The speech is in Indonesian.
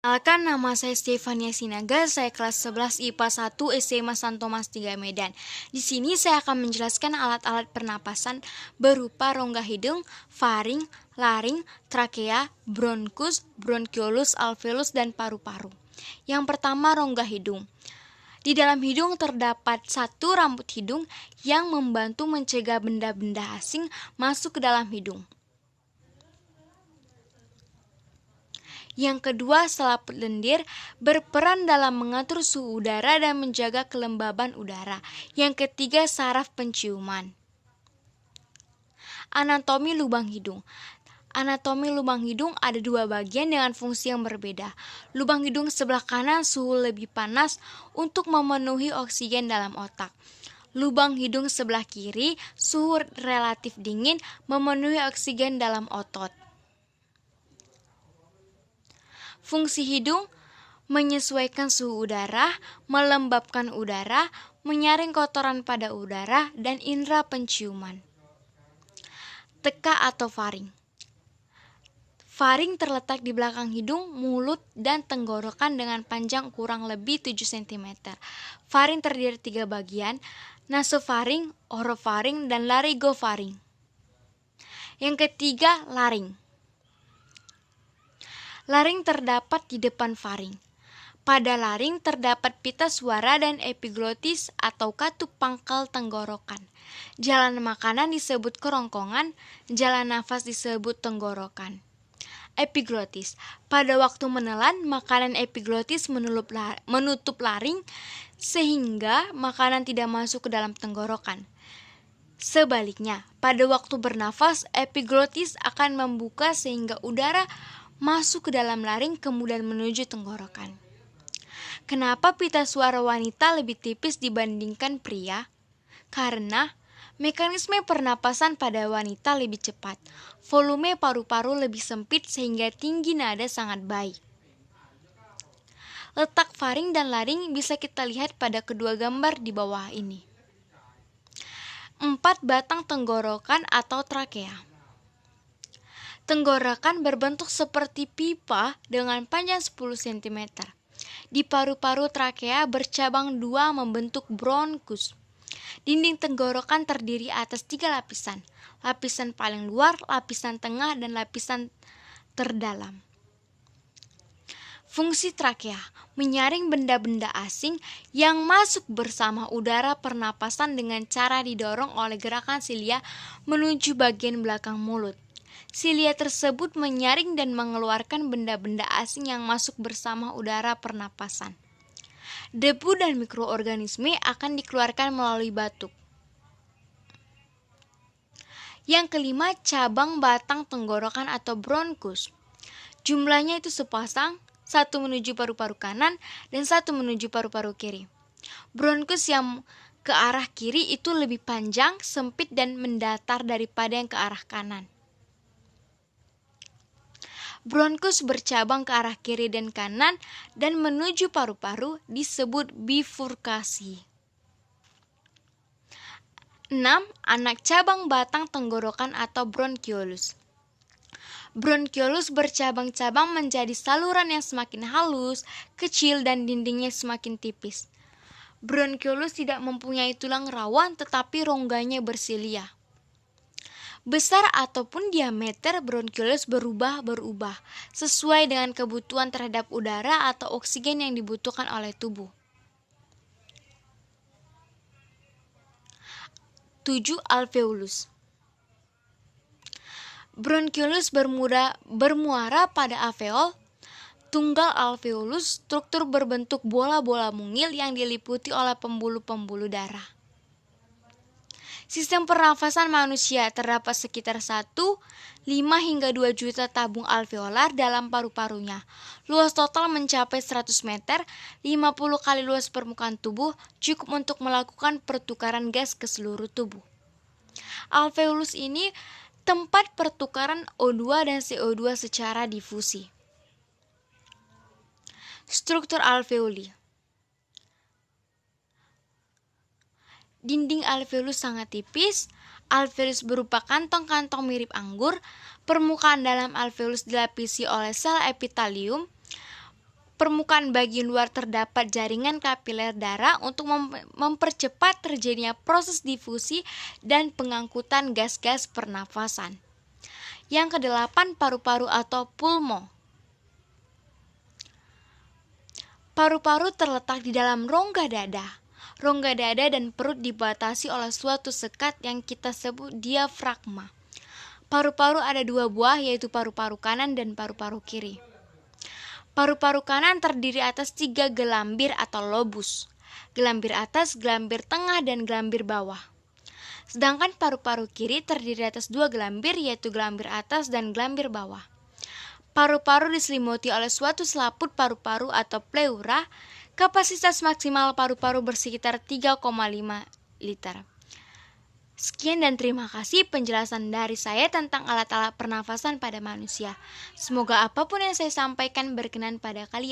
Perkenalkan, nama saya Stefania Sinaga, saya kelas 11 IPA 1 SMA San Thomas 3 Medan. Di sini saya akan menjelaskan alat-alat pernapasan berupa rongga hidung, faring, laring, trakea, bronkus, bronkiolus, alveolus, dan paru-paru. Yang pertama, rongga hidung. Di dalam hidung terdapat satu rambut hidung yang membantu mencegah benda-benda asing masuk ke dalam hidung. Yang kedua, selaput lendir berperan dalam mengatur suhu udara dan menjaga kelembaban udara. Yang ketiga, saraf penciuman. Anatomi lubang hidung. Anatomi lubang hidung ada dua bagian dengan fungsi yang berbeda. Lubang hidung sebelah kanan suhu lebih panas untuk memenuhi oksigen dalam otak. Lubang hidung sebelah kiri suhu relatif dingin memenuhi oksigen dalam otot. Fungsi hidung menyesuaikan suhu udara, melembabkan udara, menyaring kotoran pada udara, dan indera penciuman. Teka atau faring. Faring terletak di belakang hidung, mulut, dan tenggorokan dengan panjang kurang lebih 7 cm. Faring terdiri dari 3 bagian, nasofaring, orofaring, dan laryngofaring. Yang ketiga, laring. Laring terdapat di depan faring. Pada laring terdapat pita suara dan epiglotis atau katup pangkal tenggorokan. Jalan makanan disebut kerongkongan, jalan nafas disebut tenggorokan. Epiglotis. Pada waktu menelan, makanan epiglotis menutup laring sehingga makanan tidak masuk ke dalam tenggorokan. Sebaliknya, pada waktu bernafas, epiglotis akan membuka sehingga udara masuk ke dalam laring kemudian menuju tenggorokan. Kenapa pita suara wanita lebih tipis dibandingkan pria? Karena mekanisme pernapasan pada wanita lebih cepat. Volume paru-paru lebih sempit sehingga tinggi nada sangat baik. Letak faring dan laring bisa kita lihat pada kedua gambar di bawah ini. 4 batang tenggorokan atau trakea. Tenggorokan berbentuk seperti pipa dengan panjang 10 cm. Di paru-paru trakea bercabang 2 membentuk bronkus. Dinding tenggorokan terdiri atas 3 lapisan. Lapisan paling luar, lapisan tengah, dan lapisan terdalam. Fungsi trakea menyaring benda-benda asing yang masuk bersama udara pernapasan dengan cara didorong oleh gerakan silia menuju bagian belakang mulut. Silia tersebut menyaring dan mengeluarkan benda-benda asing yang masuk bersama udara pernapasan. Debu dan mikroorganisme akan dikeluarkan melalui batuk. Yang kelima, cabang batang tenggorokan atau bronkus. Jumlahnya itu sepasang, satu menuju paru-paru kanan dan satu menuju paru-paru kiri. Bronkus yang ke arah kiri itu lebih panjang, sempit, dan mendatar daripada yang ke arah kanan. Bronkus bercabang ke arah kiri dan kanan dan menuju paru-paru disebut bifurkasi. 6. Anak cabang batang tenggorokan atau bronkiolus. Bronkiolus bercabang-cabang menjadi saluran yang semakin halus, kecil, dan dindingnya semakin tipis. Bronkiolus tidak mempunyai tulang rawan tetapi rongganya bersilia. Besar ataupun diameter bronkiolus berubah-berubah sesuai dengan kebutuhan terhadap udara atau oksigen yang dibutuhkan oleh tubuh. 7. Alveolus. Bronkiolus bermuara pada alveol. Tunggal alveolus struktur berbentuk bola-bola mungil yang diliputi oleh pembuluh-pembuluh darah. Sistem pernafasan manusia terdapat sekitar 1, 5 hingga 2 juta tabung alveolar dalam paru-parunya. Luas total mencapai 100 meter, 50 kali luas permukaan tubuh, cukup untuk melakukan pertukaran gas ke seluruh tubuh. Alveolus ini tempat pertukaran O2 dan CO2 secara difusi. Struktur alveoli. Dinding alveolus sangat tipis. Alveolus berupa kantong-kantong mirip anggur. Permukaan dalam alveolus dilapisi oleh sel epitelium. permukaan bagian luar terdapat jaringan kapiler darah untuk mempercepat terjadinya proses difusi dan pengangkutan gas-gas pernafasan. Yang kedelapan, paru-paru atau pulmo. Paru-paru terletak di dalam rongga dada. Rongga dada dan perut dibatasi oleh suatu sekat yang kita sebut diafragma. Paru-paru ada dua buah, yaitu paru-paru kanan dan paru-paru kiri. Paru-paru kanan terdiri atas 3 gelambir atau lobus. Gelambir atas, gelambir tengah, dan gelambir bawah. Sedangkan paru-paru kiri terdiri atas 2 gelambir, yaitu gelambir atas dan gelambir bawah. Paru-paru diselimuti oleh suatu selaput paru-paru atau pleura. Kapasitas maksimal paru-paru bersekitar 3,5 liter. Sekian dan terima kasih penjelasan dari saya tentang alat-alat pernafasan pada manusia. Semoga apapun yang saya sampaikan berkenan pada kalian.